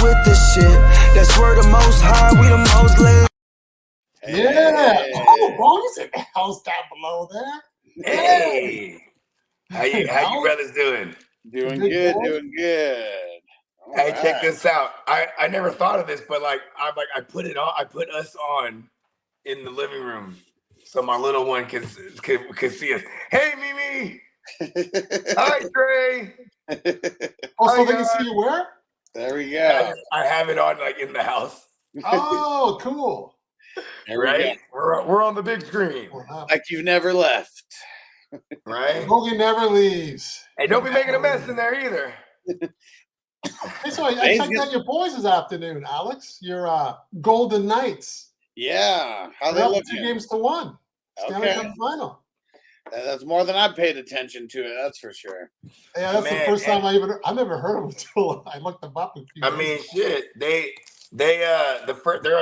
with the shit. That's where the most high, we the most lit. Yeah. Oh, bonus in the house down below there. Hey. How you brothers doing? Doing good, doing good. Hey, check this out. I never thought of this, but like I put it on. I put us on in the living room so my little one can see us. Hey, Mimi. Hi, Trey. Oh, so they can see you where? There we go. I have it on like in the house. Oh, cool. Right? We're on the big screen. Like you've never left. Right? Bogey never leaves. Hey, don't be making a mess in there either. Hey, so I checked out your boys this afternoon, Alex. Your Golden Knights. Yeah. How they up looking? 2-1. Stanley Cup final. That's more than I paid attention to it. That's for sure. Yeah, that's the first time I never heard of them until I looked them up. Shit. They're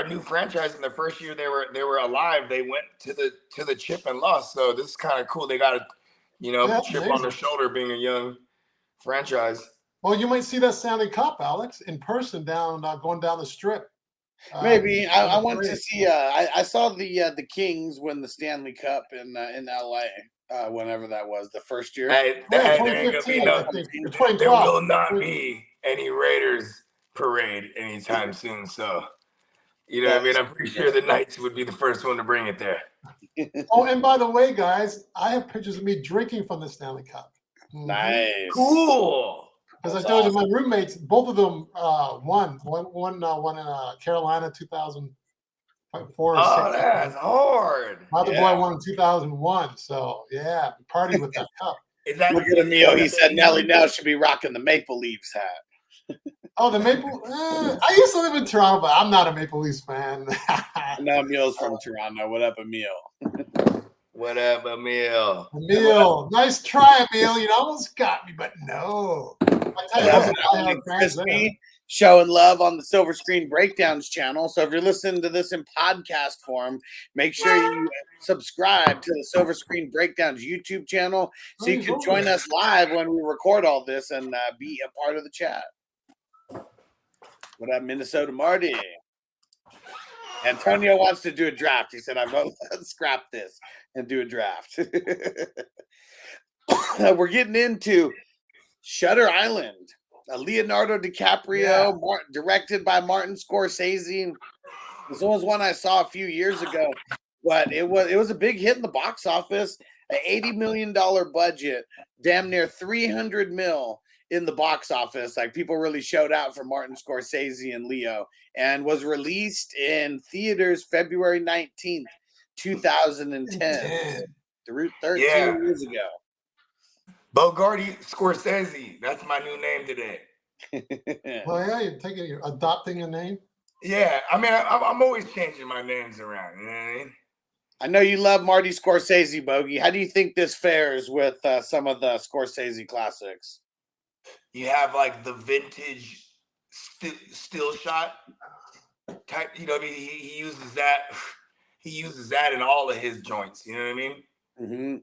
a new franchise. In the first year they were alive, they went to the chip and lost. So this is kind of cool. They got a chip on their shoulder being a young franchise. Well, you might see that Stanley Cup, Alex, in person going down the strip. Maybe I want to see. I saw the Kings win the Stanley Cup in LA. Whenever that was, the first year. Hey, there will not be any Raiders parade anytime soon. So, I'm pretty sure the Knights would be the first one to bring it there. Oh, and by the way, guys, I have pictures of me drinking from the Stanley Cup. Nice. Cool. Because I told you, my roommates, both of them won. One in Carolina 2004. Oh, that's hard. My other boy won in 2001. So, yeah, party with that cup. Look at Emil. He said Nelly now should be rocking the Maple Leafs hat. Oh, the Maple. I used to live in Toronto, but I'm not a Maple Leafs fan. No, Emil's from Toronto. What up, Emil? What up, Emil? Emil, nice try, Emil. You almost got me, but no. Crispy showing love on the Silver Screen Breakdowns channel. So if you're listening to this in podcast form, make sure you subscribe to the Silver Screen Breakdowns YouTube channel so you can join us live when we record all this and be a part of the chat. What up, Minnesota Marty? Antonio wants to do a draft. He said, I vote let's scrap this and do a draft. We're getting into Shutter Island, a Leonardo DiCaprio, directed by Martin Scorsese. This was one I saw a few years ago, but it was a big hit in the box office. An $80 million budget, damn near $300 million in the box office. Like, people really showed out for Martin Scorsese and Leo, and was released in theaters February 19th, 2010. 13 years ago. Bogarty Scorsese. That's my new name today. Well, yeah, you're adopting a name. Yeah, I'm always changing my names around. You know what I mean? I know you love Marty Scorsese, Bogey. How do you think this fares with some of the Scorsese classics? You have like the vintage still shot type. He uses that. He uses that in all of his joints. You know what I mean? Mm-hmm.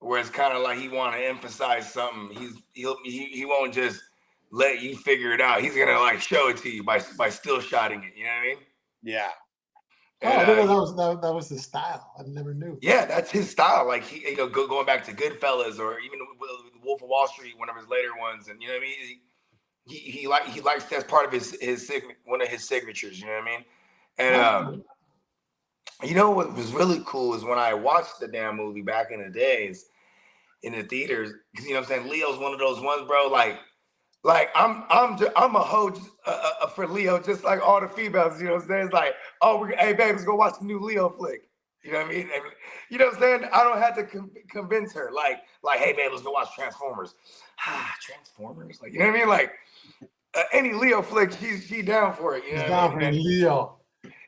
Where it's kind of like he want to emphasize something. He won't just let you figure it out. He's gonna like show it to you by still shotting it. You know what I mean? Yeah. And, I didn't know that was the style. I never knew. Yeah, that's his style. Like going back to Goodfellas or even Wolf of Wall Street, one of his later ones, and you know what I mean. He likes that's part of his one of his signatures. You know what I mean? And what was really cool is when I watched the damn movie back in the days in the theaters, because you know what I'm saying, Leo's one of those ones, bro. Like I'm a hoe for Leo, just like all the females. You know what I'm saying? It's like, hey babe, let's go watch the new Leo flick. You know what I mean? And, you know what I'm saying? I don't have to convince her. Like, hey babe, let's go watch Transformers. Transformers, like, you know what I mean? Like any Leo flick, she down for it. You know He's what down I mean? for Leo.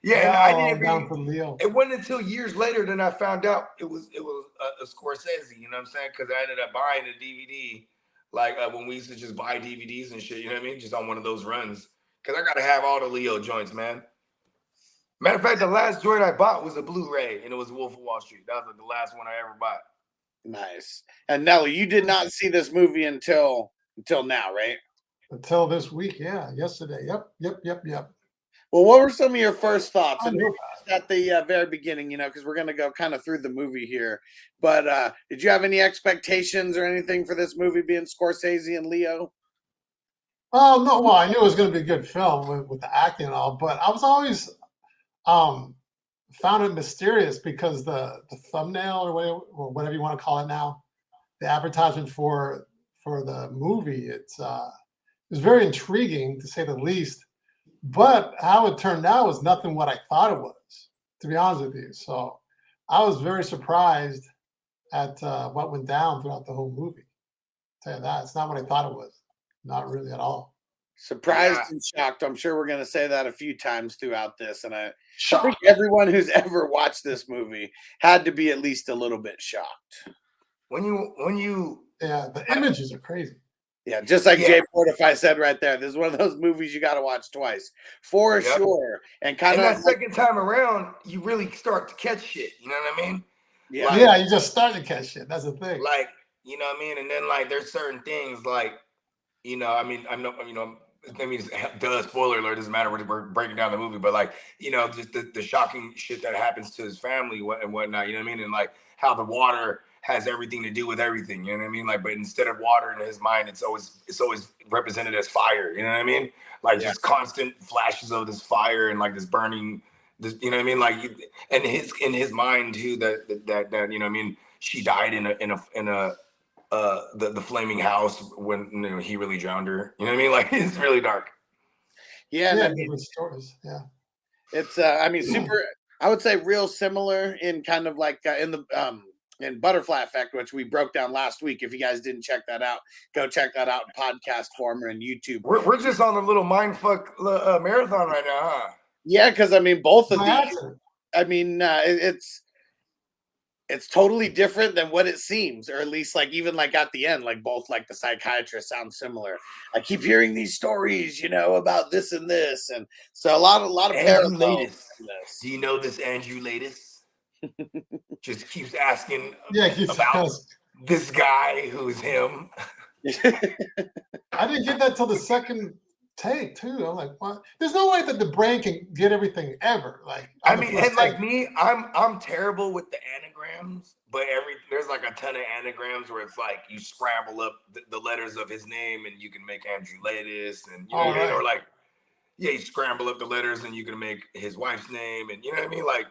Yeah, I didn't down for Leo. It wasn't until years later that I found out it was a Scorsese. You know what I'm saying? Because I ended up buying a DVD, like when we used to just buy DVDs and shit. You know what I mean? Just on one of those runs. Because I gotta have all the Leo joints, man. Matter of fact, the last joint I bought was a Blu-ray, and it was Wolf of Wall Street. That was the last one I ever bought. Nice. And Nelly, you did not see this movie until now, right? until this week. Yeah, yesterday. Yep. Well, what were some of your first thoughts? I And know. at the very beginning, because we're going to go kind of through the movie here. But did you have any expectations or anything for this movie being Scorsese and Leo? Oh no, well, I knew it was going to be a good film with the acting and all, but I was always found it mysterious because the thumbnail or whatever you want to call it now, the advertisement for the movie, it was very intriguing to say the least. But how it turned out was nothing what I thought it was, to be honest with you. So I was very surprised at what went down throughout the whole movie. I'll tell you that. It's not what I thought it was. Not really at all. Surprised and shocked. I'm sure we're going to say that a few times throughout this. And I think everyone who's ever watched this movie had to be at least a little bit shocked. When you Yeah, the images are crazy. Yeah, just like Jay Portify said right there. This is one of those movies you got to watch twice for sure. And kind of that second time around, you really start to catch shit. You know what I mean? Yeah, like, you just start to catch shit. That's the thing. Like, you know what I mean? And then like there's certain things like, I mean, I know, I mean, spoiler alert, doesn't matter, we're breaking down the movie, but like, just the shocking shit that happens to his family and whatnot, you know what I mean? And like how the water has everything to do with everything, you know what I mean? Like, but instead of water in his mind, it's always represented as fire, you know what I mean? Like just constant flashes of this fire and like this burning, you know what I mean? Like, and in his mind too, that you know what I mean, she died in the flaming house when he really drowned her. You know what I mean? Like it's really dark. Yeah, different stories. Yeah, it's I mean, super. I would say real similar in kind of like in Butterfly Effect, which we broke down last week. If you guys didn't check that out, go check that out in podcast form or in YouTube. We're just on a little mindfuck marathon right now, huh? Yeah, because I mean, both of these. I mean, it's totally different than what it seems, or at least like even like at the end, like both like the psychiatrist sound similar. I keep hearing these stories, about this and this, and so a lot of parallels. Do you know this Andrew Latis? Just keeps asking about this guy who's him. I didn't get that till the second take too. I'm like, what? There's no way that the brain can get everything ever. Like, I mean, and like me, I'm terrible with the anagrams, but there's like a ton of anagrams where it's like you scramble up the letters of his name and you can make Andrew Latis, and you know what I mean? Or like, you scramble up the letters and you can make his wife's name, and you know what I mean? Like,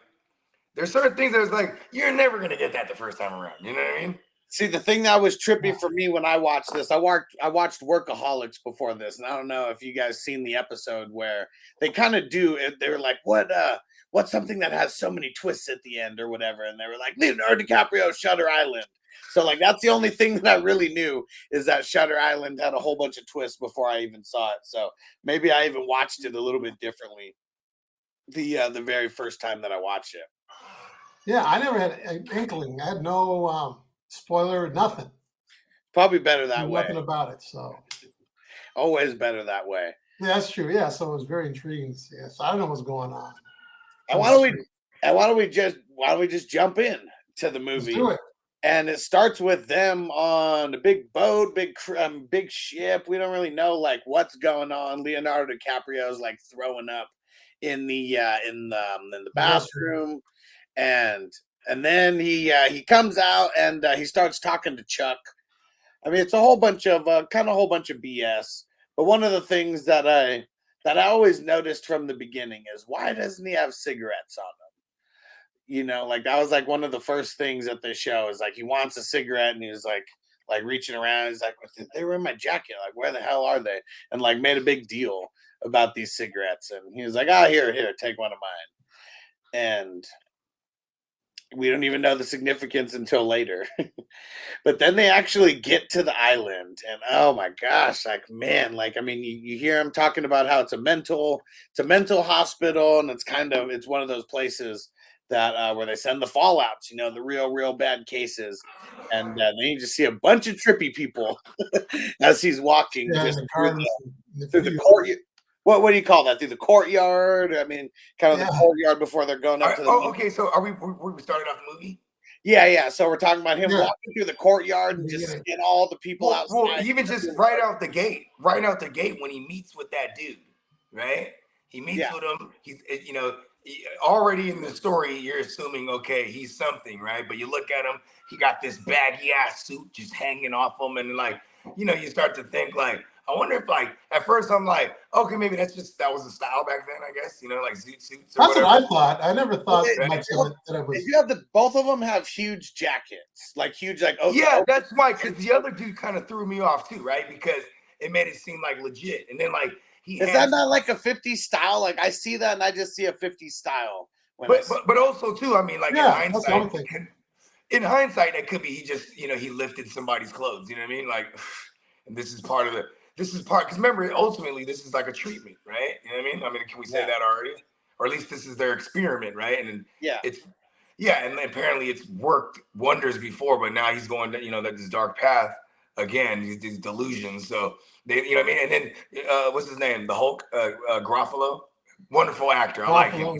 there's certain things that it's like you're never gonna get that the first time around. You know what I mean? See, the thing that was trippy for me when I watched this, I watched Workaholics before this, and I don't know if you guys seen the episode where they kind of do it. They were like, what's something that has so many twists at the end or whatever? And they were like, Leonardo DiCaprio, Shutter Island. So like that's the only thing that I really knew is that Shutter Island had a whole bunch of twists before I even saw it. So maybe I even watched it a little bit differently the very first time that I watched it. Yeah, I never had an inkling. I had no spoiler, nothing. Probably better that way. Nothing about it, so always better that way. Yeah, that's true. Yeah, so it was very intriguing to see. So I don't know what's going on. And why don't we just jump in to the movie? Let's do it. And it starts with them on a big boat, big ship. We don't really know like what's going on. Leonardo DiCaprio is like throwing up in the bathroom, and then he comes out and he starts talking to Chuck. I mean, it's a whole bunch of BS. But one of the things that I always noticed from the beginning is why doesn't he have cigarettes on him? Like that was like one of the first things at the show is like he wants a cigarette and he was like reaching around. He's like, they were in my jacket. Like, where the hell are they? And like made a big deal about these cigarettes. And he was like, here, take one of mine. And we don't even know the significance until later. But then they actually get to the island and oh my gosh, like, man, like, I mean, you hear him talking about how it's a mental hospital. And it's one of those places that where they send the fallouts, the real bad cases. And then you just see a bunch of trippy people as he's walking just through the courtyard. What do you call that? Through the courtyard? I mean, kind of the courtyard before they're going up to the okay, so are we starting off the movie? Yeah. So we're talking about him Yeah. walking through the courtyard and just seeing all the people outside. Well, even just right out the gate when he meets with that dude, right? He meets with him. He's, already in the story, you're assuming, okay, he's something, right? But you look at him, he got this baggy ass suit just hanging off him, and like, you start to think like, I wonder if like at first I'm like, okay, maybe that was the style back then, I guess, like suits or That's whatever. what I thought. I never thought much of it that it was. You have both of them have huge jackets, like huge, like That's why, because the other dude kind of threw me off too, right? Because it made it seem like legit, and then like is that not like a 50s style? Like I see that and I just see a 50s style. But also too, I mean, like in hindsight, it could be he just he lifted somebody's clothes. You know what I mean? Like, and this is part because remember, ultimately this is like a treatment, right? You know what I mean? I mean, can we say that already? Or at least this is their experiment, right? And and apparently it's worked wonders before, but now he's going to this dark path again, these delusions. So they, what I mean? And then what's his name? The Hulk, Ruffalo, wonderful actor. I like him.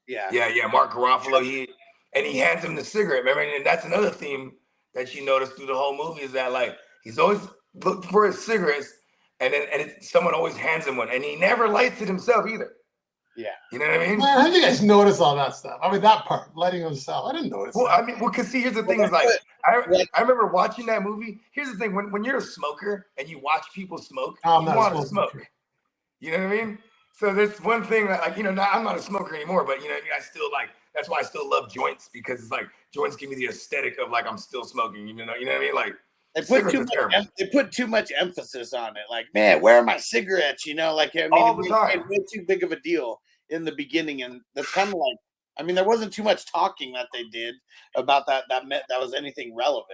Yeah. Mark Ruffalo. He hands him the cigarette. Remember, and that's another theme that you notice through the whole movie is that like he's always looking for his cigarettes, and then someone always hands him one, and he never lights it himself either. Yeah, you know what I mean? Man, how did you guys notice all that stuff? I mean, that part, lighting himself. I didn't notice. Because see, here's the thing: is like I remember watching that movie. Here's the thing: when you're a smoker and you watch people smoke, you want to smoke. You know what I mean? So there's one thing that I'm not a smoker anymore, but I still like. That's why I still love joints, because it's like joints give me the aesthetic of like I'm still smoking. You know what I mean? Like they put too much emphasis on it. Like, man, where are my cigarettes? Like I mean, all the time. It made too big of a deal in the beginning, and that's kind of like, I mean, there wasn't too much talking that they did about that was anything relevant.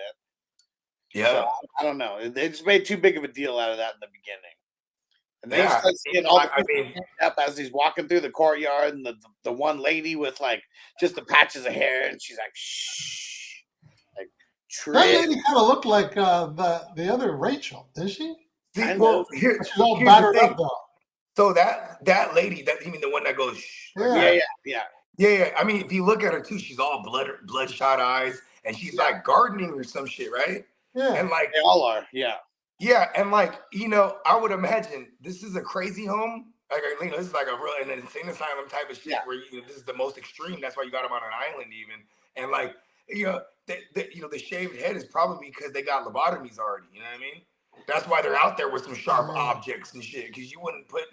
Yeah, so, I don't know. They just made too big of a deal out of that in the beginning. And then you start seeing all up as he's walking through the courtyard, and the one lady with like just the patches of hair, and she's like, shh, like that lady kind of looked like the other Rachel, didn't she? She's all battered up though. So that lady, you mean the one that goes shh? Yeah. I mean, if you look at her too, she's all bloodshot eyes, and she's like gardening or some shit, right? Yeah, and like they all are. Yeah, and like I would imagine this is a crazy home. Like this is like a real an insane asylum type of shit where this is the most extreme. That's why you got them on an island even. And like the shaved head is probably because they got lobotomies already. You know what I mean? That's why they're out there with some sharp objects and shit. Because you wouldn't put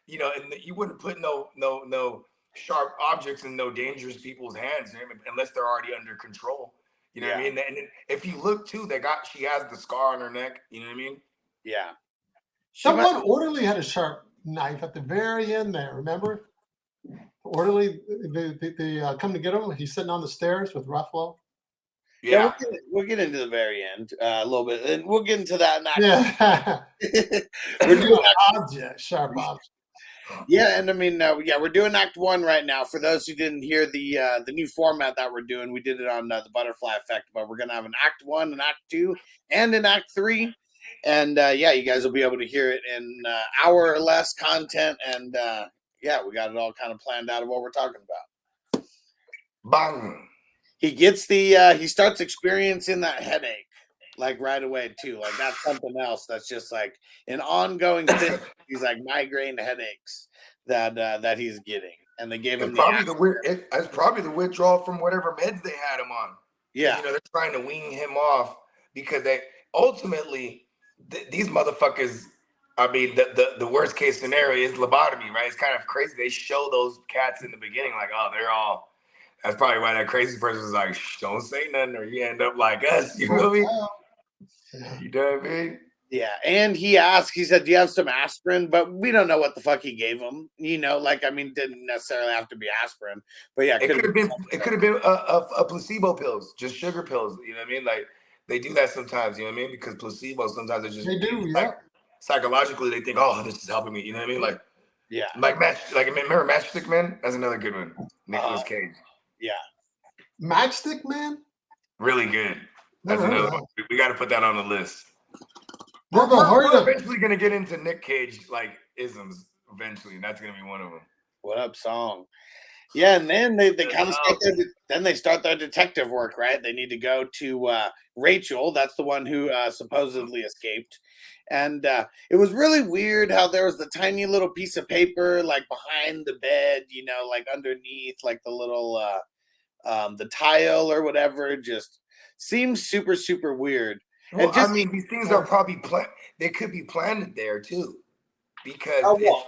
you wouldn't put no sharp objects in no dangerous people's hands unless they're already under control. You know what I mean? And then if you look too, she has the scar on her neck. You know what I mean? Yeah. Someone orderly had a sharp knife at the very end there. Remember? Orderly, they come to get him. He's sitting on the stairs with Ruffalo. Yeah, we'll get into the very end a little bit, and we'll get into that next. Yeah. We're doing sharp object. Yeah, and I mean, we're doing Act 1 right now. For those who didn't hear the new format that we're doing, we did it on the Butterfly Effect, but we're gonna have an Act 1, an Act 2, and an Act 3, and you guys will be able to hear it in hour or less content, and we got it all kind of planned out of what we're talking about. Bang! He starts experiencing that headache like right away too. Like that's something else that's just like an ongoing thing. He's like migraine headaches that he's getting, and they gave him it's probably the withdrawal from whatever meds they had him on. Yeah, they're trying to wean him off because they ultimately these motherfuckers. I mean, the worst case scenario is lobotomy, right? It's kind of crazy. They show those cats in the beginning like, oh, they're all. That's probably why that crazy person was like, shh, don't say nothing or you end up like us. You know what I mean? You know what I mean? Yeah. And he said, do you have some aspirin? But we don't know what the fuck he gave him. Didn't necessarily have to be aspirin. But yeah, it could have been a placebo pills, just sugar pills. You know what I mean? Like they do that sometimes, you know what I mean? Because placebo sometimes it's just like psychologically they think, oh, this is helping me. You know what I mean? Like remember Matchstick Man? That's another good one. Nicolas Cage. Yeah. Matchstick Man? Really good. That's another one. We got to put that on the list. We're eventually going to get into Nick Cage, like, isms eventually, and that's going to be one of them. What up, song? Yeah, and then they kind of start their detective work, right? They need to go to Rachel. That's the one who supposedly escaped. And it was really weird how there was the tiny little piece of paper like behind the bed, like underneath like the little the tile or whatever. Just seems super, super weird. Well, And just I mean, these things are probably they could be planted there too, because oh, well,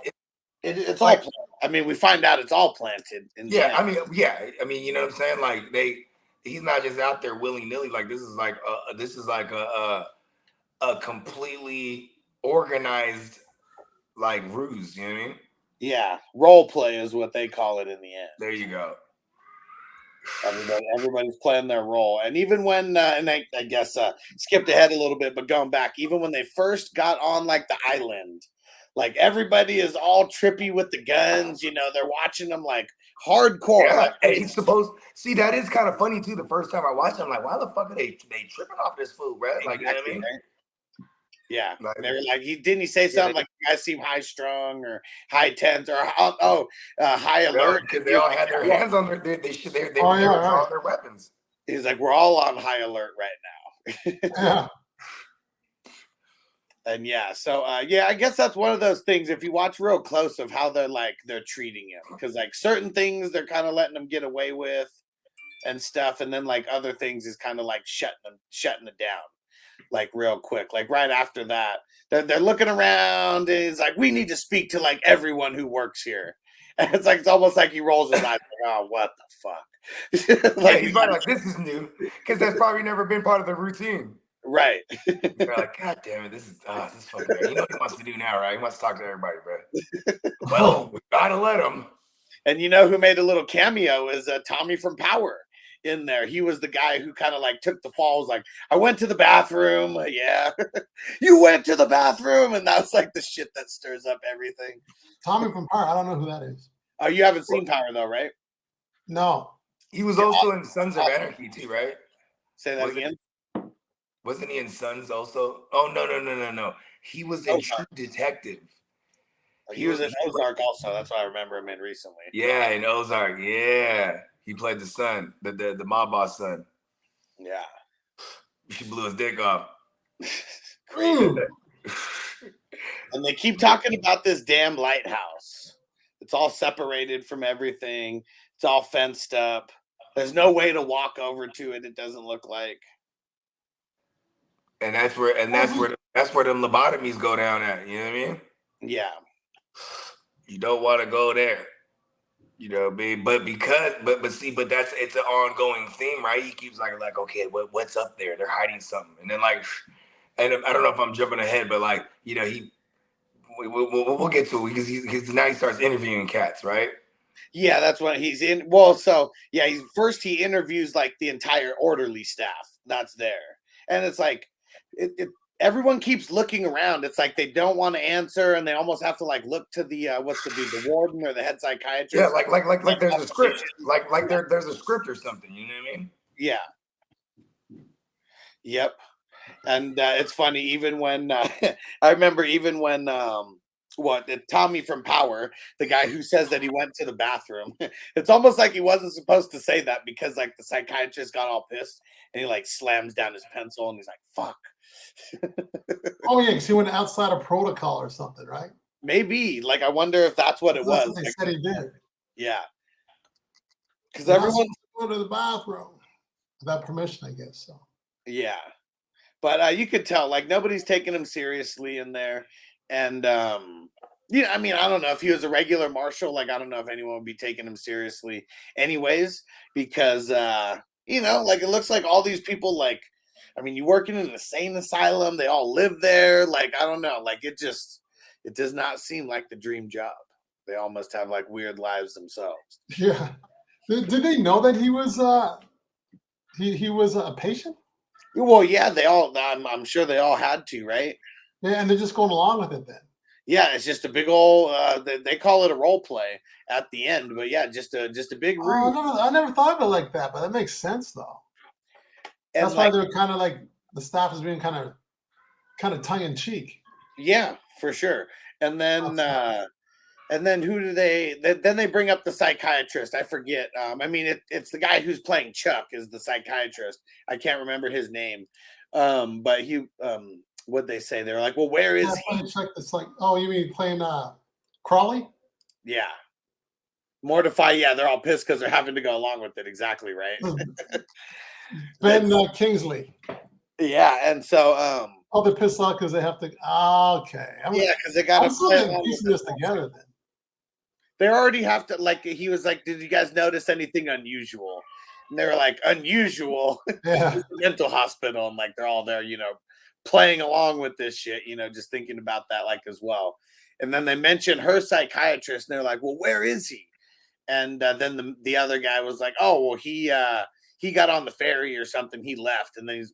it's all like, planted. I mean, we find out it's all planted in the yeah, end. I mean, you know what I'm saying? Like he's not just out there willy nilly. Like this is like a completely organized like ruse. You know what I mean? Yeah, role play is what they call it in the end. There you go. Everybody's playing their role, and even when and I guess skipped ahead a little bit, but going back, even when they first got on like the island, like everybody is all trippy with the guns. They're watching them like hardcore. Yeah, Like, and he's supposed. See, that is kind of funny too. The first time I watched it, I'm like, why the fuck are they tripping off this food, right? Like, you know what I mean? Right? Yeah, Like, they were like, he say something like, "You guys seem high strung or high tense or high alert," because they all had their hands on they were drawing their weapons. He's like, "We're all on high alert right now." Yeah. And so I guess that's one of those things. If you watch real close of how they're treating him, because like certain things they're kind of letting him get away with and stuff, and then like other things is kind of like shutting it down. Like real quick, like right after that, they're looking around. And he's like, "We need to speak to like everyone who works here." And it's almost like he rolls his eyes, like, "Oh, what the fuck?" Like he's probably like, "This is new," because that's probably never been part of the routine. Right. They're like, "God damn it, this is fucking." You know what he wants to do now, right? He wants to talk to everybody, bro. Well, we gotta let him. And you know who made a little cameo is Tommy from Power. In there, he was the guy who kind of like took the fall. Was like, I went to the bathroom. Yeah, you went to the bathroom, and that's like the shit that stirs up everything. Tommy from Power. I don't know who that is. Oh, you haven't seen Power though, right? No. He was also in Sons of Anarchy too, right? Say that again. Wasn't he in Sons also? Oh no. He was in True Detective. He was in Ozark also. That's what I remember him in recently. Yeah, in Ozark. Yeah. He played the son, the mob boss son. Yeah. She blew his dick off. And they keep talking about this damn lighthouse. It's all separated from everything. It's all fenced up. There's no way to walk over to it. It doesn't look like. And that's where them lobotomies go down at. You know what I mean? Yeah. You don't want to go there. You know, but that's it's an ongoing theme, right? He keeps like okay, what's up there? They're hiding something, and then and I don't know if I'm jumping ahead, but we'll get to it because now he starts interviewing cats, right? Yeah, that's what he's in. Well, so yeah, he interviews like the entire orderly staff that's there, and it's like everyone keeps looking around. It's like they don't want to answer, and they almost have to like look to the the warden or the head psychiatrist. Yeah, like there's a script, like there's a script or something. You know what I mean? Yeah. Yep. And it's funny, even when I remember, Tommy from Power, the guy who says that he went to the bathroom, it's almost like he wasn't supposed to say that because like the psychiatrist got all pissed and he like slams down his pencil and he's like, "Fuck." Oh yeah, because he went outside of protocol or something, right? Maybe. Like, I wonder if that's what it was. What they said he did. Yeah. Because everyone go to the bathroom without permission, I guess. So. Yeah. But you could tell, like, nobody's taking him seriously in there. And, I mean, I don't know if he was a regular marshal. Like, I don't know if anyone would be taking him seriously anyways. Because, like, it looks like all these people, like, I mean, you work in an insane asylum. They all live there. Like, I don't know. Like, it does not seem like the dream job. They all must have, like, weird lives themselves. Yeah. Did they know that he was he was a patient? Well, yeah, I'm sure they all had to, right? Yeah, and they're just going along with it then. Yeah, it's just a big old. They call it a role play at the end, but yeah, just a big. I never thought of it like that, but that makes sense though. And that's why they're kind of like the staff is being kind of tongue in cheek. Yeah, for sure. And then And then who do they? Then they bring up the psychiatrist. I forget. I mean, it's the guy who's playing Chuck is the psychiatrist. I can't remember his name. But he, what'd they say? They're like, well, where is he? Check this. Like, oh, you mean playing Crawley? Yeah. Mortify. Yeah, they're all pissed because they're having to go along with it. Exactly right. Ben Kingsley. Yeah, and so oh, they're pissed off because they have to. Okay. Yeah, because they got to piece this together. Then they already have to. Like he was like, "Did you guys notice anything unusual?" And they were like, "Unusual." Yeah. Mental hospital, and like they're all there, playing along with this shit, just thinking about that like as well. And then they mention her psychiatrist, and they're like, "Well, where is he?" And then the other guy was like, "Oh, well, he got on the ferry or something. He left." And then he's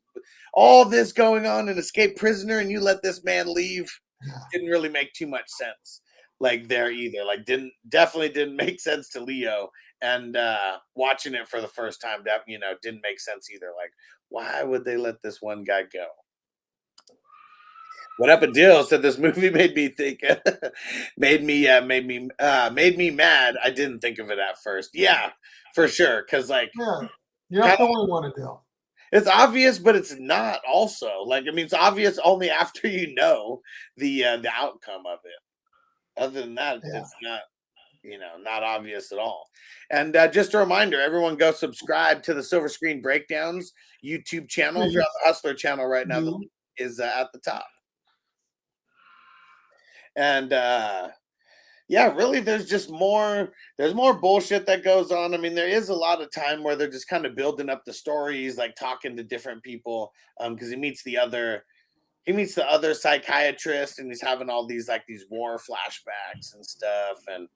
all this going on, an escaped prisoner, and you let this man leave. Yeah. Didn't really make too much sense. Like there either. Like definitely didn't make sense to Leo. And watching it for the first time, that didn't make sense either. Like, why would they let this one guy go? What Up a Deal said this movie made me think, made me mad. I didn't think of it at first. Yeah, for sure. Because like, yeah, you're not the only one to do. It's obvious, but it's not. Also, like, I mean, it's obvious only after you know the outcome of it. Other than that, it's not. Not obvious at all. And just a reminder, everyone go subscribe to the Silver Screen Breakdowns YouTube channel. If you're on the Hustler channel right now, the link is at the top. And yeah, really, there's more bullshit that goes on. I mean, there is a lot of time where they're just kind of building up the stories, like talking to different people, because he meets the other psychiatrist, and he's having all these war flashbacks and stuff. And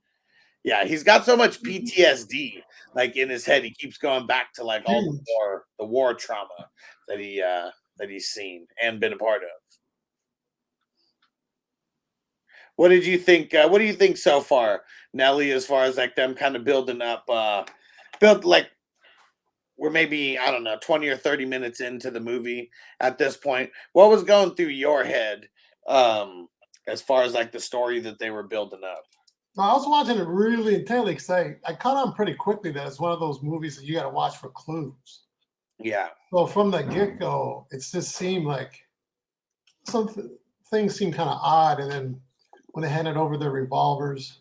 yeah, he's got so much PTSD like in his head. He keeps going back to like all the war trauma that he's seen and been a part of. What did you think? What do you think so far, Nelly? As far as like them kind of building up, we're maybe, I don't know, 20 or 30 minutes into the movie at this point. What was going through your head as far as like the story that they were building up? I was watching it really intently because I caught on pretty quickly that it's one of those movies that you got to watch for clues. Yeah. So from the get-go, it just seemed like some things seemed kind of odd. And then when they handed over their revolvers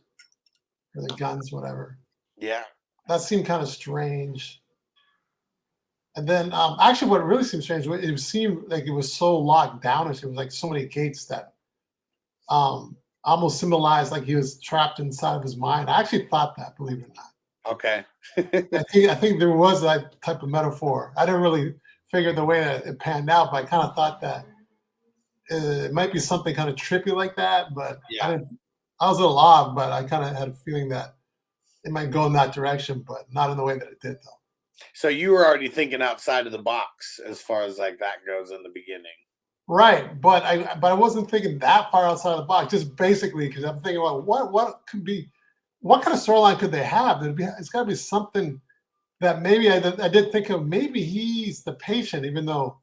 or the guns, whatever. Yeah. That seemed kind of strange. And then actually what really seemed strange, it seemed like it was so locked down. It was like so many gates that almost symbolized like he was trapped inside of his mind. I actually thought that, believe it or not. Okay. I think there was that type of metaphor. I didn't really figure the way that it panned out, but I kind of thought that it might be something kind of trippy like that. But yeah. I was a little odd, but I kind of had a feeling that it might go in that direction, but not in the way that it did, though. So you were already thinking outside of the box as far as like that goes in the beginning. Right, but I wasn't thinking that far outside of the box. Just basically because I'm thinking about what could be, what kind of storyline could they have? It's got to be something that maybe I did think of. Maybe he's the patient, even though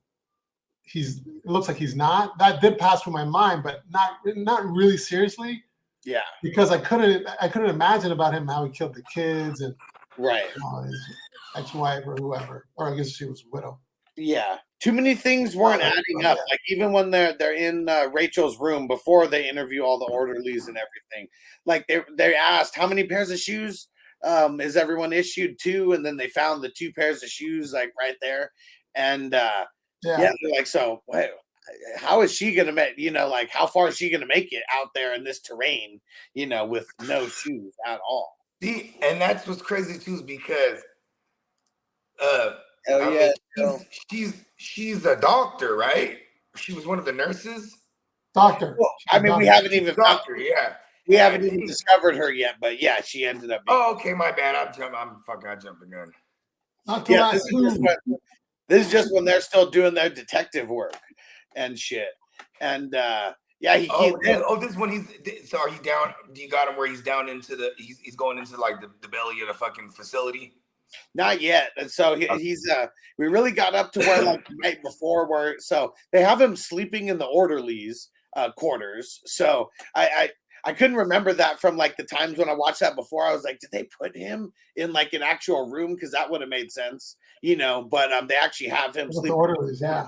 it looks like he's not. That did pass through my mind, but not really seriously. Yeah, because I couldn't imagine about him how he killed the kids and right, his ex-wife or whoever, or I guess she was a widow. Yeah. Too many things weren't adding up. Like even when they're in Rachel's room before they interview all the orderlies and everything, like they asked how many pairs of shoes is everyone issued to, and then they found the 2 pairs of shoes like right there, and they're like, so how is she gonna make? Like how far is she gonna make it out there in this terrain? With no shoes at all. See, and that's what's crazy too, is because she's a doctor, right? She was one of the nurses. Doctor. Well, I mean, we haven't even we haven't even discovered her yet, but yeah, she ended up. Oh, okay, my bad. I jumped the gun. This is just when they're still doing their detective work and shit. And this one so are you down? Do you got him where he's down into he's going into like the belly of the fucking facility? Not yet. And so he's we really got up to where like the night before so they have him sleeping in the orderlies quarters. So I couldn't remember that from like the times when I watched that before. I was like, did they put him in like an actual room? Because that would have made sense, you know. But they actually have him With sleep the orderlies, yeah.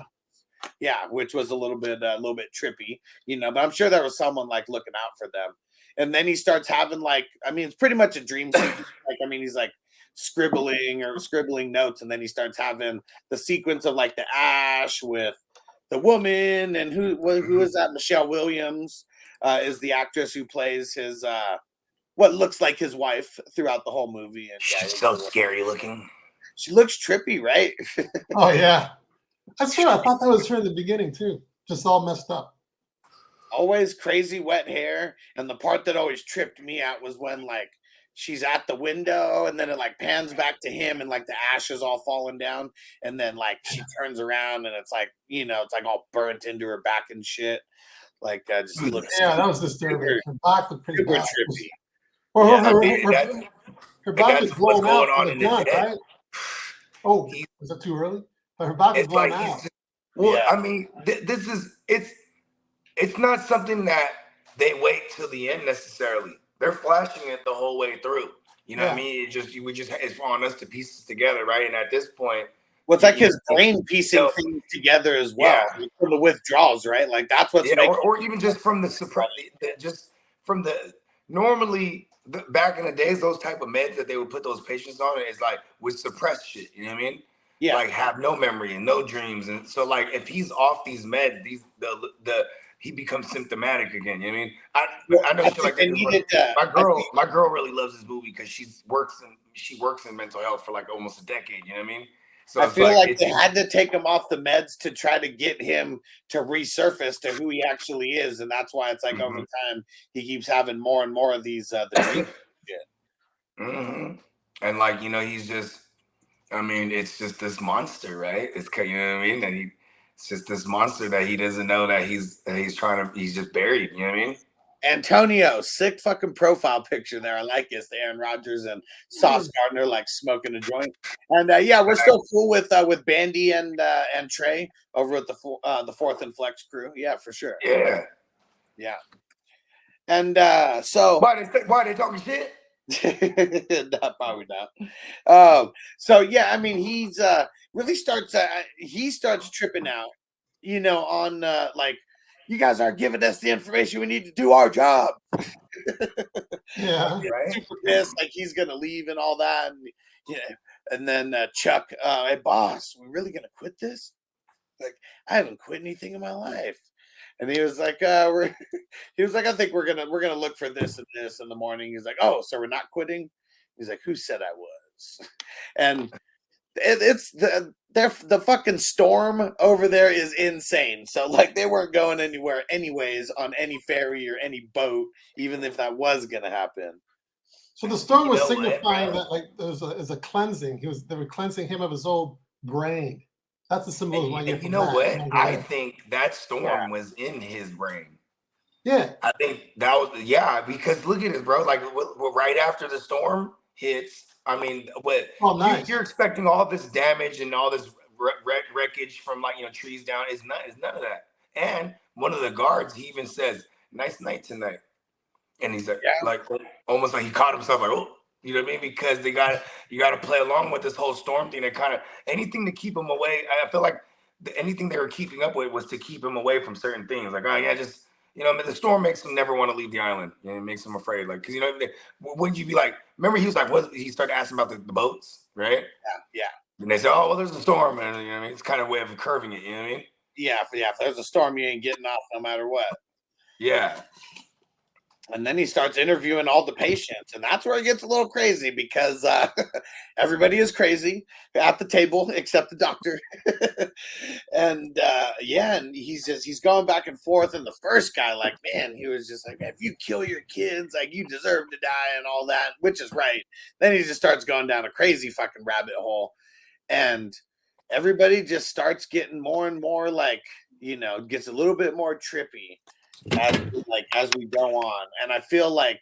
yeah, which was a little bit trippy, you know. But I'm sure there was someone like looking out for them. And then he starts having like, I mean, it's pretty much a dream sequence. Like, I mean, he's like scribbling notes, and then he starts having the sequence of like the ash with the woman, and who is that? Michelle Williams is the actress who plays his what looks like his wife throughout the whole movie. And yeah, She's so scary looking. she looks trippy, right? Oh yeah, that's true. I thought that was her in the beginning too, just all messed up. Always crazy wet hair, and the part that always tripped me out was when like she's at the window, and then it like pans back to him, and like the ash is all falling down, and then like she turns around, and it's like, you know, it's like all burnt into her back and shit. Like just looks Yeah, that was disturbing. Her back was pretty super bad. trippy. Or Yeah, her back was that's blown what's going out on with in the his gun, head. right? Oh, was it too early? But her back was It's blown like out. well, Yeah. I mean, this is it's not something that they wait till the end necessarily. They're flashing it the whole way through. You know what I mean? It's on us to piece it together, right? And at this point, well, it's like his brain piecing things together as well, Yeah. from the withdrawals, right? Like that's what's yeah, making or even just from just from the normally back in the days, those type of meds that they would put those patients on is like would suppress shit. You know what I mean? yeah. Like have no memory and no dreams, and so like if he's off these meds, the he becomes symptomatic again. You know what I mean? I know shit like that. My girl really loves this movie because she works in mental health for like almost a decade. You know what I mean? So I it's feel like they it's- had to take him off the meds to try to get him to resurface to who he actually is, and that's why it's like over time he keeps having more and more of these the dreams. And like, you know, he's just, I mean, it's just this monster, right? It's, you know what I mean? And it's just this monster that he doesn't know that he's just buried. You know what I mean? Antonio, sick fucking profile picture there. I like it. It's the Aaron Rodgers and Sauce Gardner like smoking a joint. And yeah, we're still cool with Bandy and Trey over at the Fourth and Flex crew. Yeah, for sure. Yeah. And so why they talking shit? no, probably not. So yeah, I mean, he's really starts he starts tripping out, you know, on like, you guys aren't giving us the information we need to do our job. Yeah, right. Super pissed, like he's gonna leave and all that, and yeah. And then Chuck, hey boss, we really gonna quit this? Like, I haven't quit anything in my life. And he was like, I think we're gonna look for this and this in the morning. He's like, oh, so we're not quitting? He's like, who said I was? And it's the fucking storm over there is insane. So like they weren't going anywhere anyways on any ferry or any boat, even if that was gonna happen. So the storm was signifying that like there's a cleansing. They were cleansing him of his old brain. That's the symbol. You know what? I think that storm was in his brain. Yeah. I think that was because look at this, bro. Like right after the storm hits, I mean, nice. You're expecting all this damage and all this wreckage from like, you know, trees down. It's none of that. And one of the guards, he even says, "Nice night tonight," and he's like almost like he caught himself like, oh. You know what I mean? Because you got to play along with this whole storm thing. That kind of anything to keep him away. I feel like anything they were keeping up with was to keep him away from certain things. Like, oh yeah, just, you know, the storm makes him never want to leave the island. You know, it makes him afraid. Like, because, you know, wouldn't you be like? Remember, he was like, what? He started asking about the boats, right? Yeah. And they said, oh well, there's a storm, and you know what I mean, it's kind of a way of curving it. You know what I mean? Yeah. If there's a storm, you ain't getting off no matter what. Yeah. And then he starts interviewing all the patients, and that's where it gets a little crazy because everybody is crazy at the table except the doctor. And and he's going back and forth. And the first guy, like, man, he was just like, if you kill your kids, like, you deserve to die and all that, which is right. Then he just starts going down a crazy fucking rabbit hole, and everybody just starts getting more and more like, you know, gets a little bit more trippy as we go on. And I feel like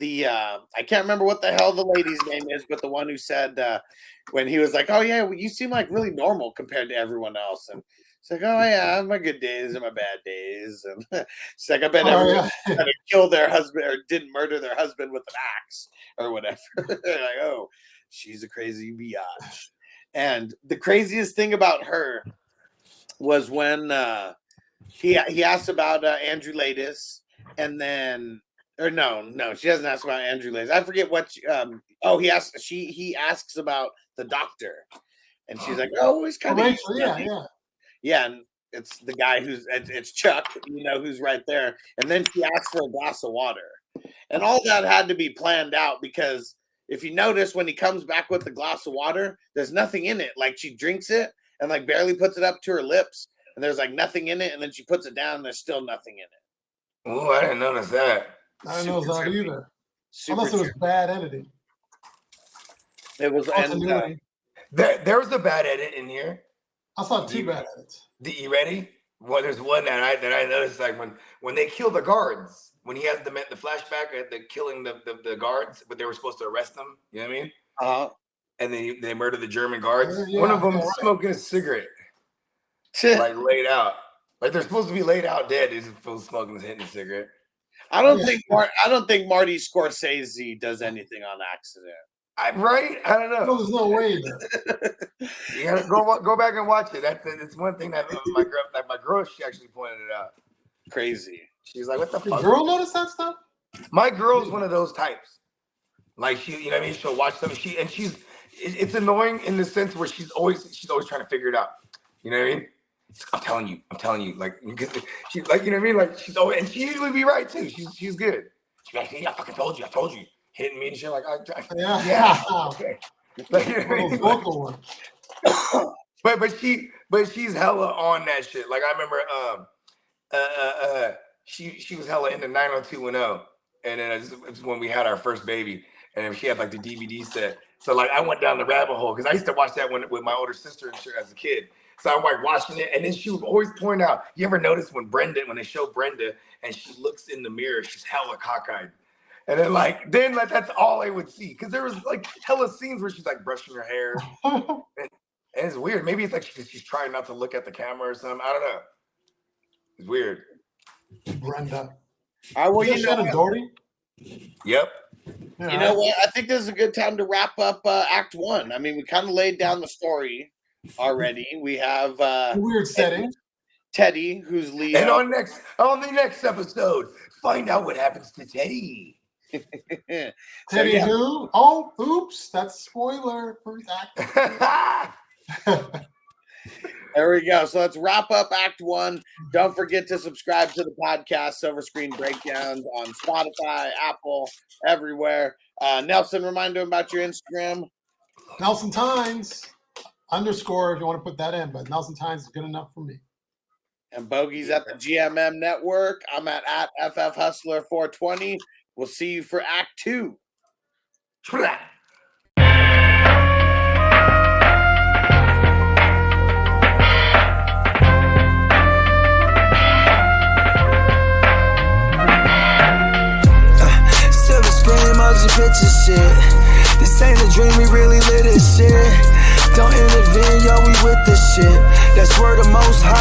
I can't remember what the hell the lady's name is, but the one who said when he was like, oh yeah, well, you seem like really normal compared to everyone else, and It's like, oh yeah, I have my good days and my bad days. And she's like, I bet everyone tried to kill their husband or didn't murder their husband with an axe or whatever. Like, oh, she's a crazy biatch. And the craziest thing about her was when he asked about Andrew Latis, and then no, she doesn't ask about Andrew Latis. I forget what. He asks about the doctor, and she's like, oh, he's kind of yeah, and it's the guy it's Chuck, who's right there, and then she asks for a glass of water, and all that had to be planned out because. If you notice, when he comes back with the glass of water, there's nothing in it. Like she drinks it and like barely puts it up to her lips, and there's like nothing in it, and then she puts it down, and there's still nothing in it. Oh, I didn't notice that. I didn't notice that either. Unless it was bad editing. It was there was a bad edit in here. I saw two bad edits. You ready? Well, there's one that I noticed, like when they kill the guards. When he has the flashback at the killing the guards, but they were supposed to arrest them. You know what I mean? And then they murder the German guards. One of them smoking a cigarette, like laid out. Like they're supposed to be laid out dead. He's smoking, hitting a cigarette. I don't think Marty Scorsese does anything on accident. Right? I don't know. There's no way. You gotta go back and watch it. It's one thing that my girl, she actually pointed it out. Crazy. She's like, what the Your fuck? girl notice that stuff? My girl's one of those types. Like she, you know what I mean? She'll watch something. It's annoying in the sense where she's always trying to figure it out. You know what I mean? I'm telling you. Like she's like, you know what I mean? Like she's always, and she usually be right too. She's good. She's like, hey, I fucking told you. Hitting me and shit. Like, yeah. Okay. Like, you know what I mean? But she's hella on that shit. Like I remember, she was hella into 90210, and then it's when we had our first baby, and she had like the DVD set. So like I went down the rabbit hole because I used to watch that with my older sister and shit as a kid. So I'm like watching it, and then she would always point out. You ever notice when they show Brenda and she looks in the mirror, she's hella cockeyed, and then that's all I would see because there was like hella scenes where she's like brushing her hair, and it's weird. Maybe it's like she's trying not to look at the camera or something. I don't know. It's weird. Brenda. Doherty? Yep. You know what? I think this is a good time to wrap up Act 1. I mean, we kind of laid down the story already. We have weird setting. Teddy, who's Leo. And on the next episode, find out what happens to Teddy. Teddy who? Oh, oops! That's a spoiler for Act. There we go. So let's wrap up Act 1. Don't forget to subscribe to the podcast, Silver Screen Breakdowns, on Spotify, Apple, everywhere. Nelson, remind them about your Instagram. Nelson Tynes _ if you want to put that in, but Nelson Tynes is good enough for me. And Bogey's at the GMM Network. I'm at FF Hustler 420. We'll see you for Act 2. Picture shit. This ain't a dream, we really live this shit. Don't intervene, yo, we with this shit. That's where the most high.